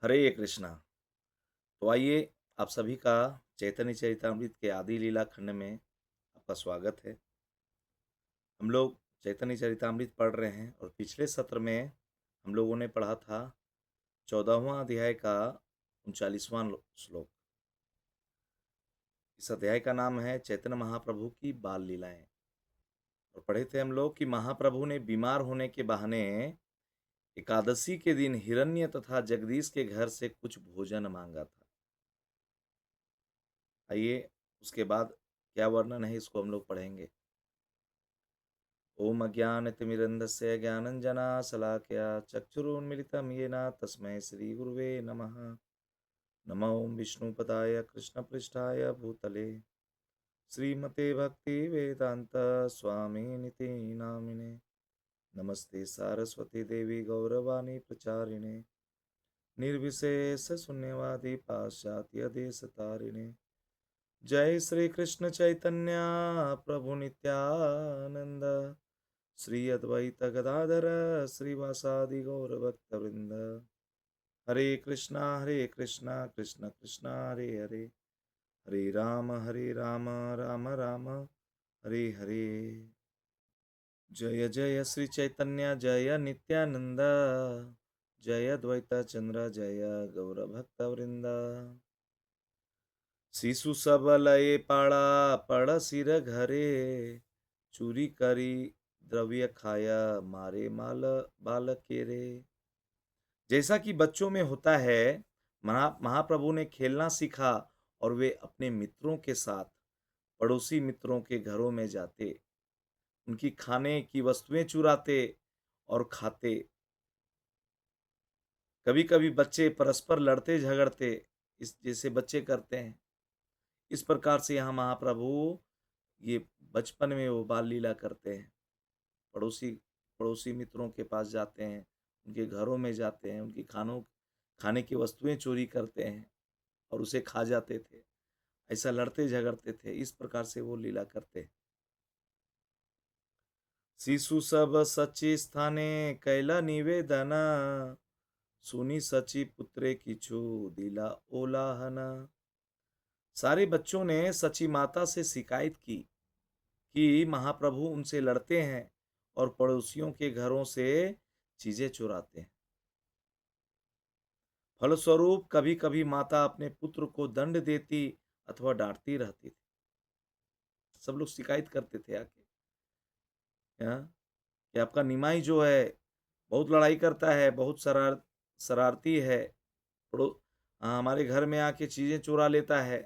हरे कृष्णा। तो आइए, आप सभी का चैतन्य चरितामृत के आदि लीला खंड में आपका स्वागत है। हम लोग चैतन्य चरितामृत पढ़ रहे हैं और पिछले सत्र में हम लोगों ने पढ़ा था 14वां अध्याय का 39वां श्लोक। इस अध्याय का नाम है चैतन्य महाप्रभु की बाल लीलाएं। और पढ़े थे हम लोग कि महाप्रभु ने बीमार होने के बहाने एकादशी के दिन हिरण्य तथा जगदीश के घर से कुछ भोजन मांगा था। आइए, उसके बाद क्या वर्णन है इसको हम लोग पढ़ेंगे। ओम अज्ञानतिमिरन्धस्य ज्ञानञ्जनाशलाकया चक्षुरुन्मिलितं येन तस्मै श्रीगुरुवे नमः। नमो ओं विष्णुपदाय कृष्णपृष्ठाय भूतले श्रीमते भक्तिवेदान्त स्वामिनिति नामिने। नमस्ते सारस्वती देवी गौरवाणी प्रचारिणे निर्विशेष शून्यवादी पाश्चात्य देश तारिणे। जय श्री कृष्ण चैतन्य प्रभु नित्यानंद श्री अद्वैत गदाधर श्रीवासादि गौर भक्त वृंद। हरे कृष्णा कृष्ण कृष्णा हरे हरे, हरे राम राम राम हरे हरे। जय जय श्री चैतन्य जय नित्यानंद, जय अद्वैत चंद्र जय गौर भक्त वृंद। शिशु सब लय पाड़ा पड़ सिर घरे, चूरी करी द्रव्य खाया मारे माल बाल केरे। जैसा कि बच्चों में होता है, महाप्रभु ने खेलना सीखा और वे अपने मित्रों के साथ पड़ोसी मित्रों के घरों में जाते, उनकी खाने की वस्तुएं चुराते और खाते। कभी कभी बच्चे परस्पर लड़ते झगड़ते, इस जैसे बच्चे करते हैं। इस प्रकार से यहाँ महाप्रभु ये बचपन में वो बाल लीला करते हैं। पड़ोसी पड़ोसी मित्रों के पास जाते हैं, उनके घरों में जाते हैं, उनकी खाने की वस्तुएं चोरी करते हैं और उसे खा जाते थे। ऐसा लड़ते झगड़ते थे, इस प्रकार से वो लीला करते हैं। शिशु सब सची स्थाने कैला निवेदना, सुनी सची पुत्रे किछु दिला ओलाहना। सारे बच्चों ने सची माता से शिकायत की कि महाप्रभु उनसे लड़ते हैं और पड़ोसियों के घरों से चीजें चुराते हैं। फलस्वरूप कभी कभी माता अपने पुत्र को दंड देती अथवा डांटती रहती थी। सब लोग शिकायत करते थे आके, हाँ, कि आपका निमाई जो है बहुत लड़ाई करता है, बहुत शरारती है, पड़ो हाँ, हमारे घर में आके चीजें चुरा लेता है।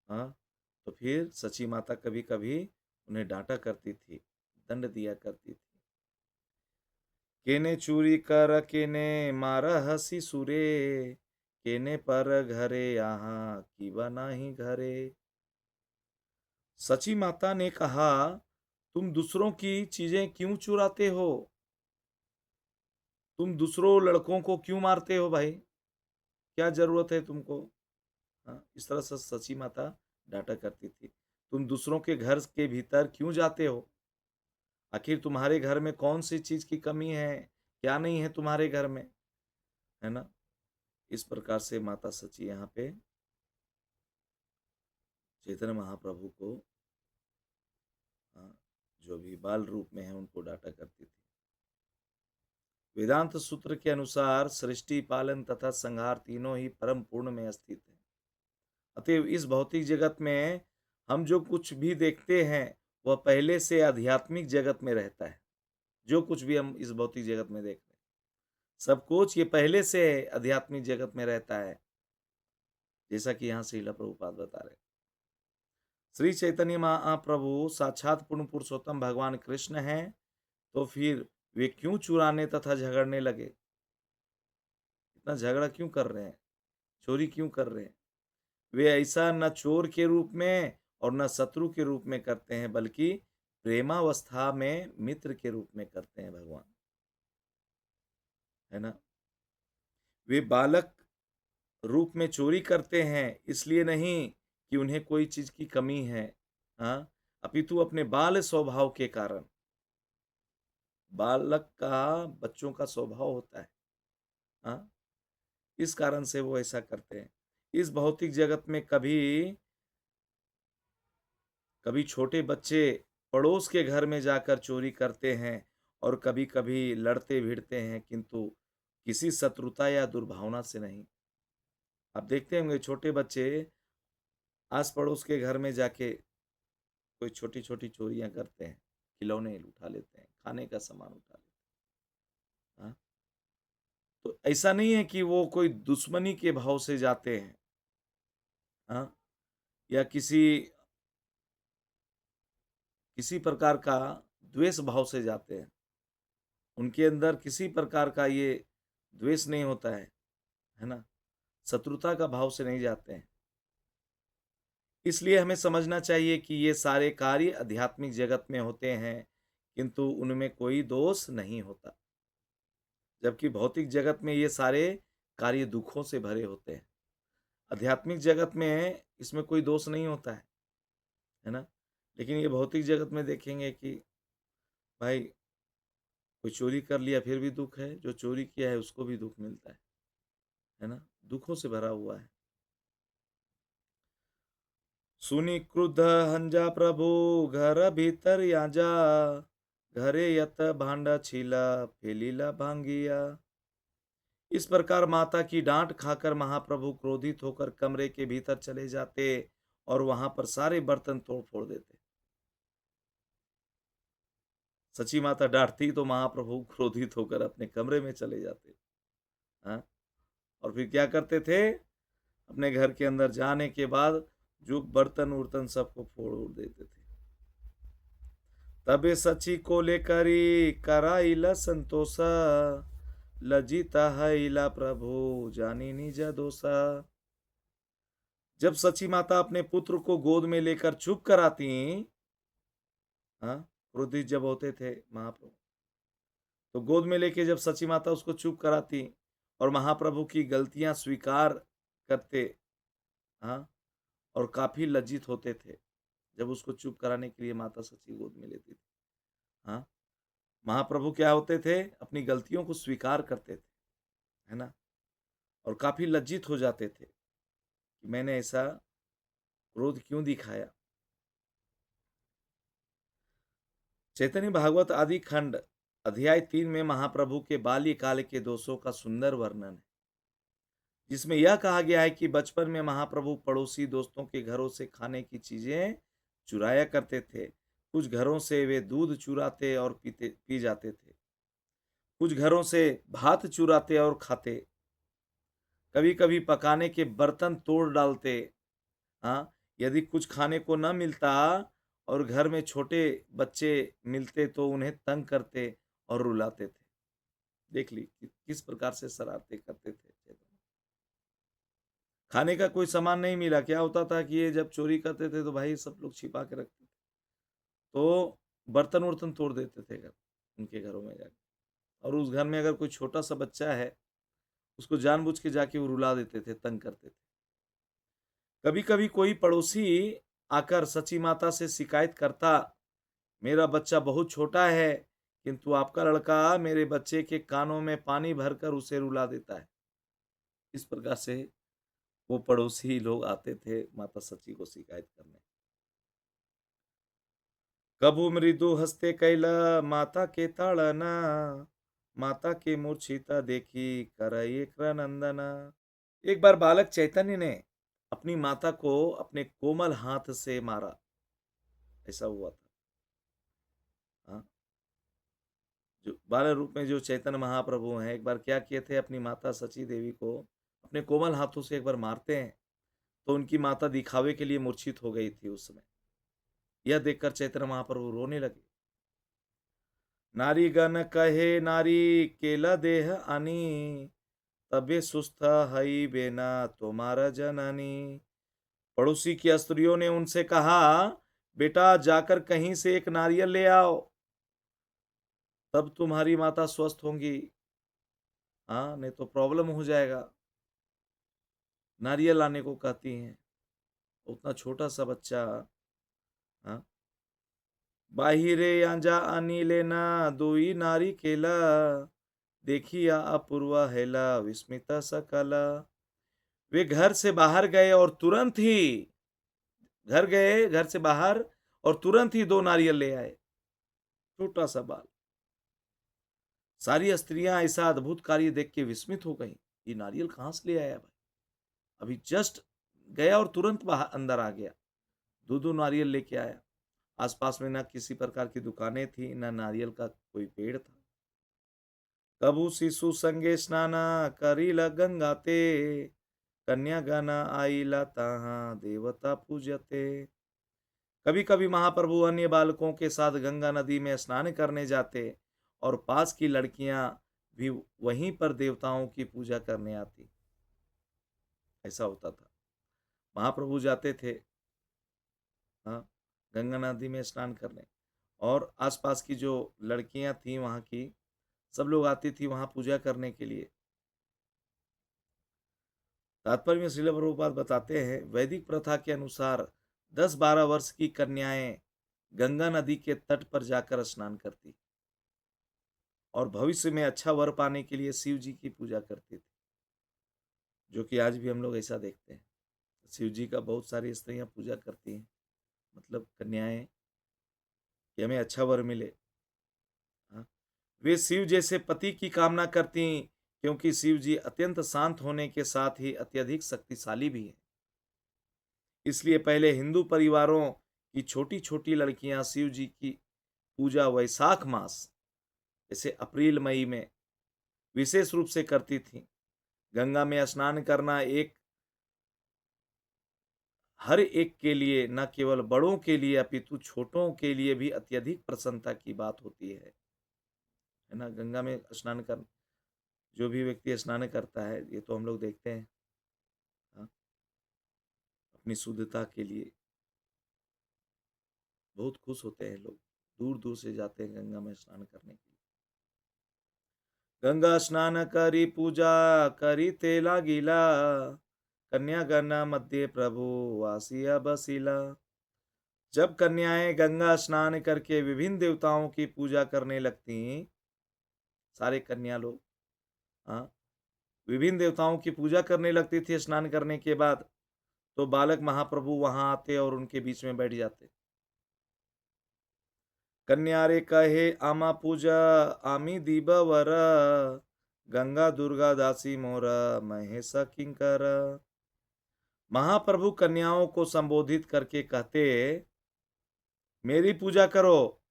हाँ, तो फिर सची माता कभी कभी उन्हें डांटा करती थी, दंड दिया करती थी। केने चूरी कर केने मार हसी सुरे, केने पर घरे यहाँ की नहीं घरे। सची माता ने कहा, तुम दूसरों की चीजें क्यों चुराते हो? तुम दूसरों लड़कों को क्यों मारते हो भाई? क्या जरूरत है तुमको? हाँ, इस तरह से सची माता डांटा करती थी। तुम दूसरों के घर के भीतर क्यों जाते हो? आखिर तुम्हारे घर में कौन सी चीज की कमी है, क्या नहीं है तुम्हारे घर में, है ना? इस प्रकार से माता सची यहाँ पे चैतन्य महाप्रभु को, हाँ, जो भी बाल रूप में है उनको डांटा करती थी। वेदांत सूत्र के अनुसार सृष्टि, पालन तथा संहार तीनों ही परम पूर्ण में स्थित है। अतएव इस भौतिक जगत में हम जो कुछ भी देखते हैं वह पहले से आध्यात्मिक जगत में रहता है। जो कुछ भी हम इस भौतिक जगत में देख रहे हैं, सब कुछ ये पहले से आध्यात्मिक जगत में रहता है, जैसा कि यहाँ श्रीला प्रभुपाद बता रहे हैं। श्री चैतन्य महाप्रभु साक्षात पूर्ण पुरुषोत्तम भगवान कृष्ण हैं, तो फिर वे क्यों चुराने तथा झगड़ने लगे? इतना झगड़ा क्यों कर रहे हैं, चोरी क्यों कर रहे हैं? वे ऐसा न चोर के रूप में और न शत्रु के रूप में करते हैं, बल्कि प्रेमावस्था में मित्र के रूप में करते हैं भगवान, है ना? वे बालक रूप में चोरी करते हैं, इसलिए नहीं कि उन्हें कोई चीज की कमी है, हाँ, अपितु अपने बाल स्वभाव के कारण। बालक का, बच्चों का स्वभाव होता है, हाँ, इस कारण से वो ऐसा करते हैं। इस भौतिक जगत में कभी कभी छोटे बच्चे पड़ोस के घर में जाकर चोरी करते हैं और कभी-कभी लड़ते-भिड़ते हैं, किंतु किसी शत्रुता या दुर्भावना से नहीं। आप देखते होंगे छोटे बच्चे आस-पड़ोस के घर में जाके कोई छोटी-छोटी चोरियाँ करते हैं, खिलौने उठा लेते हैं, खाने का सामान उठा लेते हैं। हाँ, तो ऐसा नहीं है कि वो कोई दुश्मनी के भाव से जाते हैं, हाँ, या किसी प्रकार का द्वेष भाव से जाते हैं। उनके अंदर किसी प्रकार का ये द्वेष नहीं होता है ना? शत्रुता का भाव से नहीं जाते हैं। इसलिए हमें समझना चाहिए कि ये सारे कार्य आध्यात्मिक जगत में होते हैं, किंतु उनमें कोई दोष नहीं होता। जबकि भौतिक जगत में ये सारे कार्य दुखों से भरे होते हैं। आध्यात्मिक जगत में इसमें कोई दोष नहीं होता है ना? लेकिन ये भौतिक जगत में देखेंगे कि भाई कोई चोरी कर लिया फिर भी दुःख है, जो चोरी किया है उसको भी दुःख मिलता है ना? दुखों से भरा हुआ है। सुनि क्रुद्ध हंजा प्रभु घर भीतर याजा, घरे यत भांडा छीला फेलीला भांगिया। इस प्रकार माता की डांट खाकर महाप्रभु क्रोधित होकर कमरे के भीतर चले जाते और वहां पर सारे बर्तन तोड़ फोड़ देते। सची माता डांटती तो महाप्रभु क्रोधित होकर अपने कमरे में चले जाते। हाँ, और फिर क्या करते थे? अपने घर के अंदर जाने के बाद जो बर्तन उर्तन सबको फोड़ उड़ देते थे। तबे सची को लेकरी कराइला संतोषा, लजिता हईला प्रभु जानी निज दोषा। जब सची माता अपने पुत्र को गोद में लेकर चुप कराती, हाँ, क्रोधित जब होते थे महाप्रभु, तो गोद में लेके जब सची माता उसको चुप कराती और महाप्रभु की गलतियां स्वीकार करते, हाँ, और काफी लज्जित होते थे जब उसको चुप कराने के लिए माता सची गोद में लेती थी। हाँ, महाप्रभु क्या होते थे? अपनी गलतियों को स्वीकार करते थे, है ना? और काफी लज्जित हो जाते थे कि मैंने ऐसा क्रोध क्यों दिखाया। चैतन्य भागवत आदि खंड अध्याय 3 में महाप्रभु के बाल्यकाल के दोषों का सुंदर वर्णन है, जिसमें यह कहा गया है कि बचपन में महाप्रभु पड़ोसी दोस्तों के घरों से खाने की चीजें चुराया करते थे। कुछ घरों से वे दूध चुराते और पी जाते थे। कुछ घरों से भात चुराते और खाते। कभी कभी पकाने के बर्तन तोड़ डालते। हाँ, यदि कुछ खाने को न मिलता और घर में छोटे बच्चे मिलते तो उन्हें तंग करते और रुलाते थे। देख ली कि किस प्रकार से शरारतें करते थे। खाने का कोई सामान नहीं मिला, क्या होता था कि ये जब चोरी करते थे तो भाई सब लोग छिपा के रखते थे। तो बर्तन वर्तन तोड़ देते थे घर, उनके घरों में जाके। और उस घर में अगर कोई छोटा सा बच्चा है, उसको जानबूझ के जाके वो रुला देते थे, तंग करते थे। कभी कभी कोई पड़ोसी आकर सची माता से शिकायत करता, मेरा बच्चा बहुत छोटा है, किंतु आपका लड़का मेरे बच्चे के कानों में पानी भरकर उसे रुला देता है। इस प्रकार से वो पड़ोसी लोग आते थे माता सची को शिकायत करने। कभू मृदु हस्ते कैला माता के ताड़ना, माता के मूर्छिता देखी करई नंदना। एक बार बालक चैतन्य ने अपनी माता को अपने कोमल हाथ से मारा, ऐसा हुआ था। हाँ, जो बाल रूप में जो चैतन्य महाप्रभु हैं, एक बार क्या किए थे? अपनी माता सची देवी को अपने कोमल हाथों से एक बार मारते हैं, तो उनकी माता दिखावे के लिए मूर्छित हो गई थी उस समय। यह देखकर चैतन्य महाप्रभु रोने लगे। नारीगण कहे नारी केला देह आनी, तबे सुस्थ हई बेना तुम्हारा जननी। पड़ोसी की स्त्रियों ने उनसे कहा, बेटा जाकर कहीं से एक नारियल ले आओ, तब तुम्हारी माता स्वस्थ होंगी। हाँ, नहीं तो प्रॉब्लम हो जाएगा। नारियल लाने को कहती हैं, उतना छोटा सा बच्चा। हाँ, बाहिरे आंजा आनी लेना दुई नारी केला, देखिया अपूर्व हेला विस्मित सकल। वे घर से बाहर गए और तुरंत ही घर से बाहर और तुरंत ही 2 नारियल ले आए, छोटा-सा बाल। सारी स्त्रियाँ ऐसा अद्भुत कार्य देख के विस्मित हो गईं। ये नारियल कहाँ से ले आया भाई? अभी जस्ट गया और तुरंत बाहर अंदर आ गया। 2-2 नारियल लेके आया। आस-पास में ना किसी प्रकार की दुकानें थी, ना नारियल का कोई पेड़ था। कबहु शिशु संगे स्नाना करिला गंगा ते, कन्या गना आइला तहाँ देवता पूजते। कभी-कभी महाप्रभु अन्य बालकों के साथ गंगा नदी में स्नान करने जाते और पास की लड़कियां भी वहीं पर देवताओं की पूजा करने आती। ऐसा होता था। महाप्रभु जाते थे, हाँ, गंगा नदी में स्नान करने, और आसपास की जो लड़कियां थी वहां की, सब लोग आती थी वहां पूजा करने के लिए। तात्पर्य में श्रील प्रभुपाद बताते हैं, वैदिक प्रथा के अनुसार 10-12 वर्ष की कन्याएं गंगा नदी के तट पर जाकर स्नान करती और भविष्य में अच्छा वर पाने के लिए शिव जी की पूजा करती थी, जो कि आज भी हम लोग ऐसा देखते हैं। शिव जी का बहुत सारी स्त्रियां पूजा करती हैं, मतलब कन्याएं, कि हमें अच्छा वर मिले। हाँ, वे शिव जैसे पति की कामना करती, क्योंकि शिव जी अत्यंत शांत होने के साथ ही अत्यधिक शक्तिशाली भी है। इसलिए पहले हिंदू परिवारों की छोटी छोटी लड़कियां शिव जी की पूजा वैशाख मास, जैसे अप्रैल मई में विशेष रूप से करती थी। गंगा में स्नान करना एक हर एक के लिए, न केवल बड़ों के लिए अपितु छोटों के लिए भी अत्यधिक प्रसन्नता की बात होती है ना। गंगा में स्नान कर जो भी व्यक्ति स्नान करता है, ये तो हम लोग देखते हैं, हाँ, अपनी शुद्धता के लिए बहुत खुश होते हैं लोग, दूर दूर से जाते हैं गंगा में स्नान करने के लिए। गंगा स्नान करी पूजा करी तेला गीला, कन्यागण मध्य प्रभु वासिया बसीला। जब कन्याएं गंगा स्नान करके विभिन्न देवताओं की पूजा करने लगती, सारे कन्या लोग, हाँ, विभिन्न देवताओं की पूजा करने लगती थी स्नान करने के बाद, तो बालक महाप्रभु वहां आते और उनके बीच में बैठ जाते। कन्या रे कहे आमा पूजा आमी दीबवर, गंगा दुर्गा दासी मोरा महेश किंकर। महाप्रभु कन्याओं को संबोधित करके कहते, मेरी पूजा करो।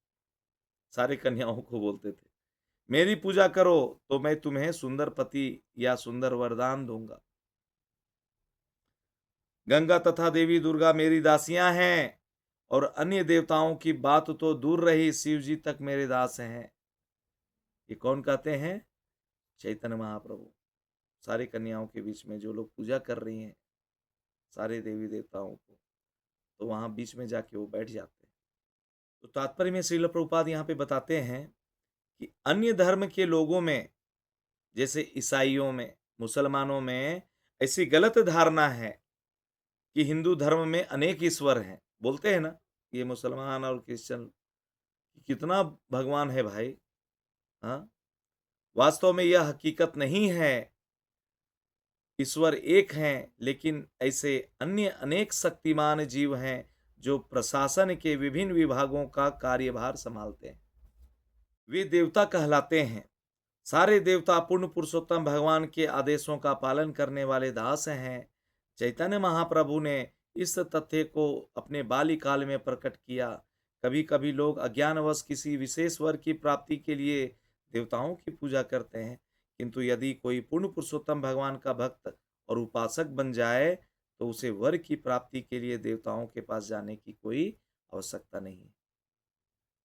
सारे कन्याओं को बोलते थे, मेरी पूजा करो तो मैं तुम्हें सुंदर पति या सुंदर वरदान दूंगा। गंगा तथा देवी दुर्गा मेरी दासियां हैं, और अन्य देवताओं की बात तो दूर रही, शिव जी तक मेरे दास हैं। ये कौन कहते हैं? चैतन्य महाप्रभु। सारी कन्याओं के बीच में जो लोग पूजा कर रही हैं सारे देवी देवताओं को, तो वहां बीच में जाके वो बैठ जाते हैं। तो तात्पर्य में श्रील प्रभुपाद यहाँ पे बताते हैं कि अन्य धर्म के लोगों में, जैसे ईसाइयों में, मुसलमानों में ऐसी गलत धारणा है कि हिंदू धर्म में अनेक ईश्वर हैं। बोलते हैं ना ये मुसलमान और क्रिश्चियन, कितना भगवान है भाई। हाँ, वास्तव में यह हकीकत नहीं है। ईश्वर एक हैं, लेकिन ऐसे अन्य अनेक शक्तिमान जीव हैं जो प्रशासन के विभिन्न विभागों का कार्यभार संभालते हैं। वे देवता कहलाते हैं। सारे देवता पूर्ण पुरुषोत्तम भगवान के आदेशों का पालन करने वाले दास हैं। चैतन्य महाप्रभु ने इस तथ्य को अपने बाल्यकाल में प्रकट किया। कभी कभी लोग अज्ञानवश किसी विशेष वर की प्राप्ति के लिए देवताओं की पूजा करते हैं, किंतु यदि कोई पूर्ण पुरुषोत्तम भगवान का भक्त और उपासक बन जाए तो उसे वर की प्राप्ति के लिए देवताओं के पास जाने की कोई आवश्यकता नहीं,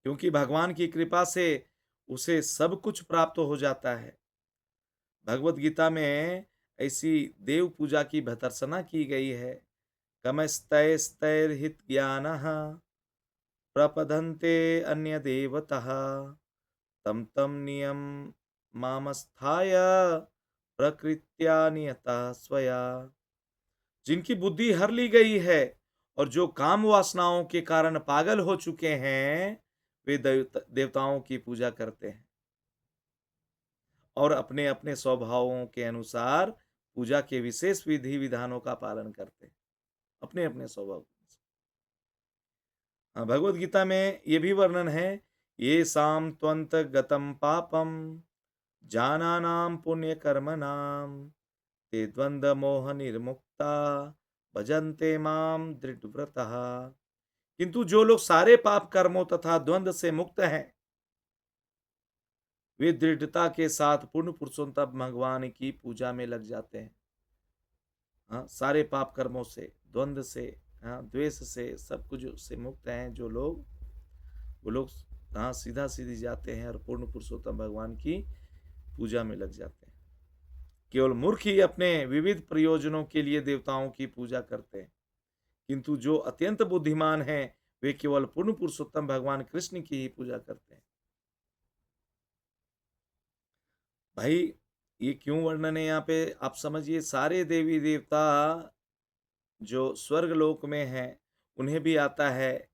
क्योंकि भगवान की कृपा से उसे सब कुछ प्राप्त हो जाता है। भगवत गीता में ऐसी देव पूजा की भर्त्सना की गई है। कमस्तैस्तैर्हित ज्ञान प्रपदन्ते अन्य देवतः, तम तम नियम मामस्थाय प्रकृत्या नियता स्वया। जिनकी बुद्धि हर ली गई है और जो काम वासनाओं के कारण पागल हो चुके हैं, वे देवताओं की पूजा करते हैं और अपने अपने स्वभावों के अनुसार पूजा के विशेष विधि विधानों का पालन करते हैं, अपने अपने स्वभाव के अनुसार। हाँ, भगवत गीता में ये भी वर्णन है, ये साम त्वंत गतम पापम जानानाम पुण्य कर्मणाम ते द्वंद्व मोह निर्मुक्ता भजन्ते माम दृढ़व्रतः। किंतु जो लोग सारे पाप कर्मों तथा द्वंद्व से मुक्त हैं, वे दृढ़ता के साथ पूर्ण पुरुषोत्तम भगवान की पूजा में लग जाते हैं। हाँ, सारे पाप कर्मों से, द्वंद्व से, हाँ, द्वेष से, सब कुछ से मुक्त हैं जो लोग, वो लोग हाँ सीधा सीधी जाते हैं और पूर्ण पुरुषोत्तम भगवान की पूजा में लग जाते हैं। केवल मूर्ख ही अपने विविध प्रयोजनों के लिए देवताओं की पूजा करते हैं, किंतु जो अत्यंत बुद्धिमान हैं वे केवल पूर्ण पुरुषोत्तम भगवान कृष्ण की ही पूजा करते हैं। भाई, ये क्यों वर्णन है यहाँ पे, आप समझिए। सारे देवी देवता जो स्वर्ग लोक में हैं, उन्हें भी आता है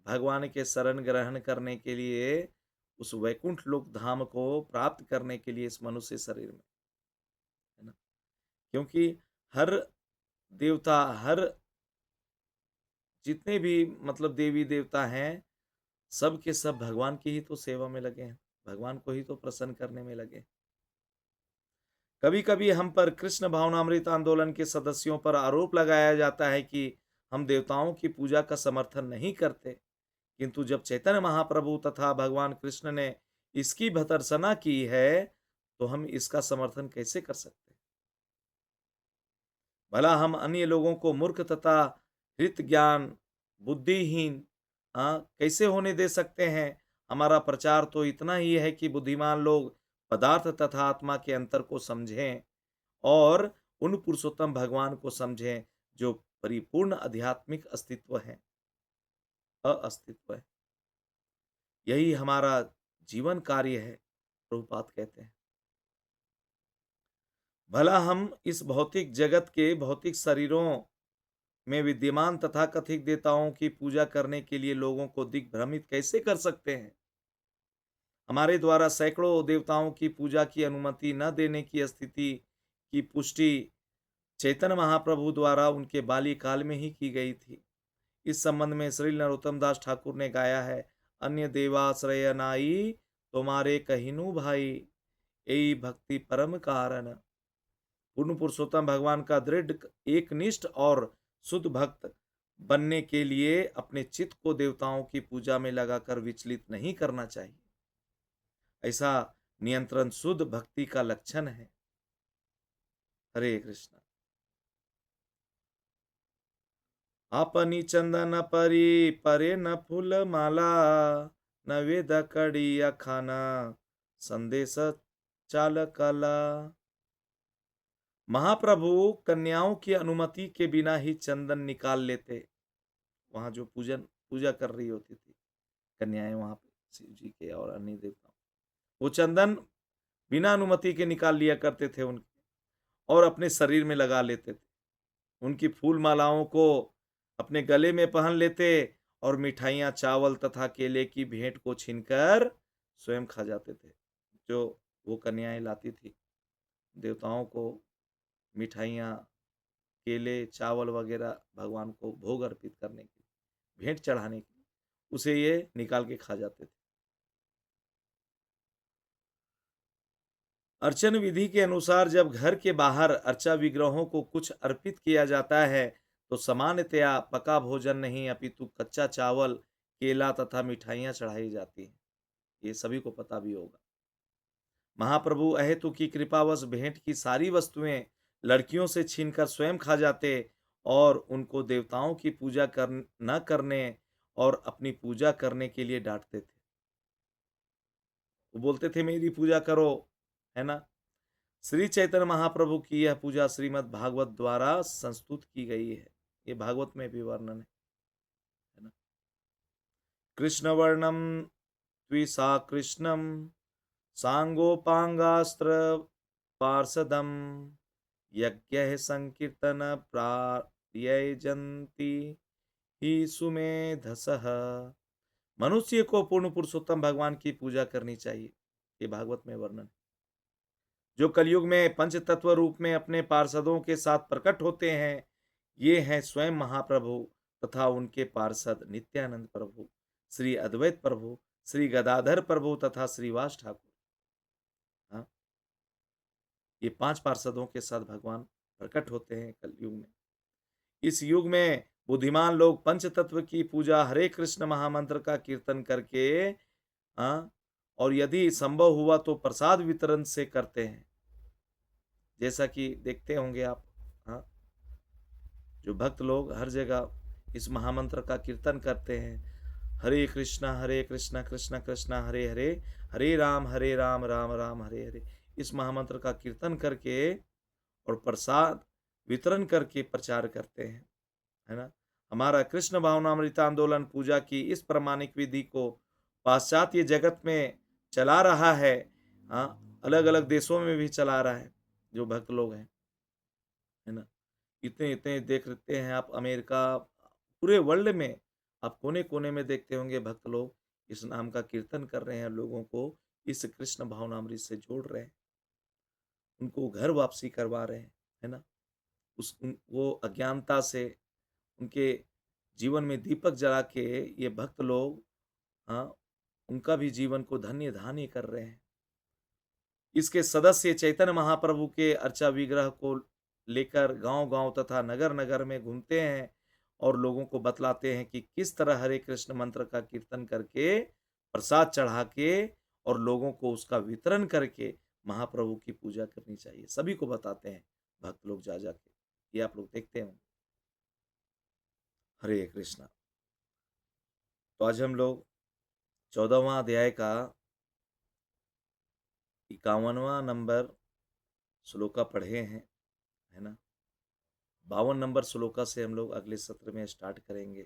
भगवान के शरण ग्रहण करने के लिए, उस वैकुंठ लोक धाम को प्राप्त करने के लिए इस मनुष्य शरीर में, है ना। क्योंकि हर देवता, हर जितने भी मतलब देवी देवता हैं, सब के सब भगवान की ही तो सेवा में लगे हैं, भगवान को ही तो प्रसन्न करने में लगे। कभी कभी हम पर कृष्ण भावनामृत आंदोलन के सदस्यों पर आरोप लगाया जाता है कि हम देवताओं की पूजा का समर्थन नहीं करते, किंतु जब चैतन्य महाप्रभु तथा भगवान कृष्ण ने इसकी भर्त्सना की है, तो हम इसका समर्थन कैसे कर सकते हैं। भला हम अन्य लोगों को मूर्ख तथा हित ज्ञान बुद्धिहीन कैसे होने दे सकते हैं। हमारा प्रचार तो इतना ही है कि बुद्धिमान लोग पदार्थ तथा आत्मा के अंतर को समझें और उन पुरुषोत्तम भगवान को समझें जो परिपूर्ण आध्यात्मिक अस्तित्व है, अस्तित्व है। यही हमारा जीवन कार्य है, प्रभुपाद कहते हैं। भला हम इस भौतिक जगत के भौतिक शरीरों में विद्यमान तथा कथित देवताओं की पूजा करने के लिए लोगों को दिग्भ्रमित कैसे कर सकते हैं। हमारे द्वारा सैकड़ों देवताओं की पूजा की अनुमति न देने की स्थिति की पुष्टि चैतन्य महाप्रभु द्वारा उनके बाल्यकाल में ही की गई थी। इस संबंध में श्री नरोत्तम दास ठाकुर ने गाया है, अन्य देवाश्रय नाई तुम्हारे कहिनु भाई, यही भक्ति परम कारण। पूर्ण पुरुषोत्तम भगवान का दृढ़ एकनिष्ठ और शुद्ध भक्त बनने के लिए अपने चित्त को देवताओं की पूजा में लगाकर विचलित नहीं करना चाहिए। ऐसा नियंत्रण शुद्ध भक्ति का लक्षण है। हरे कृष्ण। अपनी चंदन परी परे न फूल माला, न वेद कड़िया खाना संदेश चाल कला। महाप्रभु कन्याओं की अनुमति के बिना ही चंदन निकाल लेते। वहां जो पूजा कर रही होती थी कन्याएं, वहां पे शिव जी के और अन्य देवताओं, वो चंदन बिना अनुमति के निकाल लिया करते थे उनके, और अपने शरीर में लगा लेते थे। उनकी फूल मालाओं को अपने गले में पहन लेते और मिठाइयाँ, चावल तथा केले की भेंट को छीनकर स्वयं खा जाते थे। जो वो कन्याएं लाती थी देवताओं को मिठाइयाँ, केले, चावल वगैरह भगवान को भोग अर्पित करने के लिए, भेंट चढ़ाने के लिए, उसे ये निकाल के खा जाते थे। अर्चन विधि के अनुसार जब घर के बाहर अर्चा विग्रहों को कुछ अर्पित किया जाता है, तो सामान्यतया पका भोजन नहीं अपितु कच्चा चावल, केला तथा मिठाइयाँ चढ़ाई जाती हैं। ये सभी को पता भी होगा। महाप्रभु अहेतु की कृपावश भेंट की सारी वस्तुएं लड़कियों से छीनकर स्वयं खा जाते और उनको देवताओं की पूजा न करने और अपनी पूजा करने के लिए डांटते थे। वो बोलते थे मेरी पूजा करो, है ना। श्री चैतन्य महाप्रभु की यह पूजा श्रीमद् भागवत द्वारा संस्तुत की गई है। ये भागवत में भी वर्णन है ना। कृष्ण वर्णम द्विसा कृष्णम सांगोपांगास्त्र पार्षदम यज्ञ संकीर्तन प्रायजंती ही सुमेधसः। मनुष्य को पूर्ण पुरुषोत्तम भगवान की पूजा करनी चाहिए। ये भागवत में वर्णन है। जो कलयुग में पंच तत्व रूप में अपने पार्षदों के साथ प्रकट होते हैं, ये हैं स्वयं महाप्रभु तथा उनके पार्षद नित्यानंद प्रभु, श्री अद्वैत प्रभु, श्री गदाधर प्रभु तथा श्रीवास ठाकुर। हाँ, ये 5 पार्षदों के साथ भगवान प्रकट होते हैं कलयुग में। इस युग में बुद्धिमान लोग पंच तत्व की पूजा हरे कृष्ण महामंत्र का कीर्तन करके, हाँ, और यदि संभव हुआ तो प्रसाद वितरण से करते हैं। जैसा कि देखते होंगे आप, हाँ, जो भक्त लोग हर जगह इस महामंत्र का कीर्तन करते हैं। हरे कृष्णा कृष्णा कृष्णा हरे हरे, हरे राम राम राम हरे हरे। इस महामंत्र का कीर्तन करके और प्रसाद वितरण करके प्रचार करते हैं, है ना? हमारा कृष्ण भावनामृत आंदोलन पूजा की इस प्रामाणिक विधि को पाश्चात्य जगत में चला रहा है। हाँ, अलग-अलग देशों में भी चला रहा है, जो भक्त लोग हैं, है ना? इतने-इतने देख लेते हैं आप, अमेरिका, पूरे वर्ल्ड में आप कोने-कोने में देखते होंगे भक्त लोग इस नाम का कीर्तन कर रहे हैं, लोगों को इस कृष्ण भावनामृत से जोड़ रहे हैं, उनको घर वापसी करवा रहे हैं, है ना? वो अज्ञानता से उनके जीवन में दीपक जला के ये भक्त लोग, हाँ, उनका भी जीवन को धन्य-धान्य कर रहे हैं। इसके सदस्य चैतन्य महाप्रभु के अर्चा विग्रह को लेकर गांव-गांव तथा नगर-नगर में घूमते हैं और लोगों को बतलाते हैं कि किस तरह हरे कृष्ण मंत्र का कीर्तन करके, प्रसाद चढ़ा के और लोगों को उसका वितरण करके महाप्रभु की पूजा करनी चाहिए। सभी को बताते हैं भक्त लोग जा-जा के। ये आप लोग देखते होंगे। हरे कृष्णा। तो आज हम लोग 14वां अध्याय का 51वां नंबर श्लोका पढ़े हैं, है ना? 52 नंबर श्लोका से हम लोग अगले सत्र में स्टार्ट करेंगे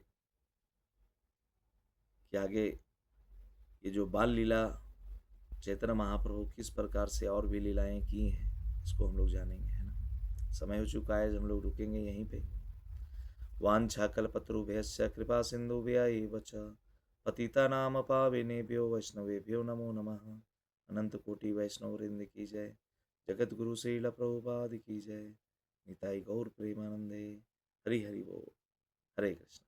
कि आगे ये जो बाल लीला चैतन्य महाप्रभु किस प्रकार से और भी लीलाएं की हैं, इसको हम लोग जानेंगे, है ना? समय हो चुका है, हम लोग रुकेंगे यहीं पे। वाञ्छाकल्पतरुभ्यश्च कृपा सिन्धुभ्य एव च पतितानां पावनेभ्यो वैष्णवेभ्यो नमो नमः। अनंत कोटि वैष्णव वृंद की जय। जगत गुरु श्रील प्रभुपाद की जय। निताई गौर प्रेमानंदे। हरि हरि बोल। हरे कृष्ण।